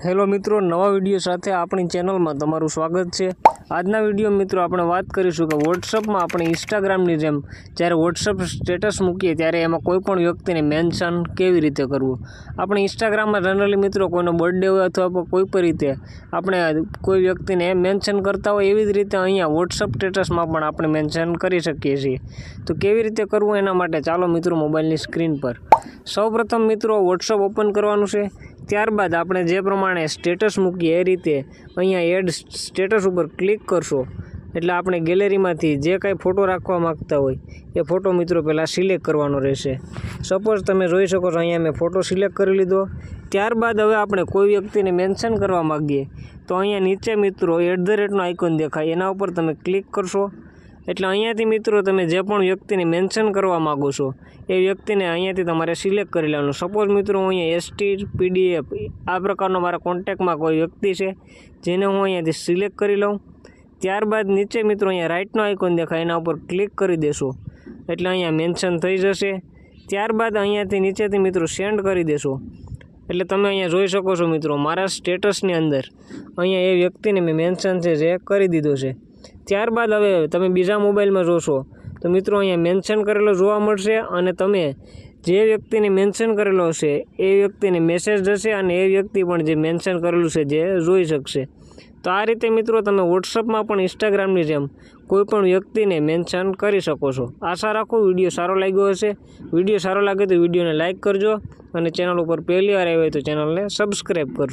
Hello मित्रों, नवा video साथे अपनी चेनल में तमारुं स्वागत है। आजना विडियो मित्रों आपणे बात करीशुं कि वॉट्सएप में अपने इंस्टाग्राम नी जेम ज्यारे वॉट्सएप स्टेटस मूकीए त्यारे एमां कोईपण व्यक्तिने मेन्शन केवी रीते करवुं। अपने इंस्टाग्राम में जनरली मित्रों कोईनो बर्थडे होय अथवा कोई पण रीते अपने कोई व्यक्तिने मेन्शन करता होय एवी ज रीते अहींया वॉट्सएप स्टेटस में पण आपणे मेन्शन करी शकीए छीए। तो केवी रीते करवुं एना माटे चालो मित्रों मोबाइलनी स्क्रीन पर सौप्रथम मित्रों वॉट्सएप ओपन करवानुं छे। त्यारबाद आपणे जे प्रमाणे स्टेटस मूकीए ए रीते अहींया एड स्टेटस पर क्लिक करशो एटले आपणे गैलरीमांथी जे कांई फोटो राखवा मागता होय ए फोटो मित्रों पहेला सिलेक्ट करवानो रहेशे। सपोज तमे जोई शको छो अहींया मैं फोटो सिलेक्ट करी लीधो। त्यारबाद हवे आपणे कोई व्यक्तिने मेन्शन करवा मागीए तो अहींया नीचे मित्रों @ आइकन देखाय एना उपर तमे क्लिक करशो एटले अहींयाथी मित्रों तमे जे पण व्यक्तिने मेन्शन करवा मागो छो ए व्यक्तिने अहींयाथी तमारे सिलेक्ट करी लेवानुं। सपोज मित्रों अहींया ST PDF आ प्रकारनो मारा कॉन्टेक्टमां कोई व्यक्ति छे जेने हूँ अहींयाथी सिलेक्ट करी लऊं। त्यारबाद नीचे मित्रों अहींया राइटनो आइकन देखाय एना उपर क्लिक करी देशो एटले अहींया मेन्शन थई जशे। त्यारबाद अहींयाथी नीचेथी मित्रों सेंड करी देशो एटले तमे अहींया जोई शको छो मित्रों मारा स्टेटसनी अंदर अहींया ए व्यक्तिने मैं मेन्शन छे जे करी दीधो छे। त्यारबाद हवे तमे बीजा मोबाइल में जोशो तो मित्रों अहींया मेन्शन करेलो जोवा मळशे अने तमे जे व्यक्तिने मेन्शन करेलो हशे ए व्यक्तिने मेसेज जशे अने ए व्यक्ति पण जे मेन्शन करेलुं छे जे जोई शकशे। तो आ रीते मित्रों तमे वॉट्सएप में पण इंस्टाग्रामनी जेम कोईपण व्यक्तिने मेन्शन करी शको छो। आशा राखो विडियो सारो लाग्यो हशे। विडियो सारो लागे तो विडियोने लाइक करजो अने चेनल पर पहली वार आव्या होय तो चेनलने सब्सक्राइब करजो।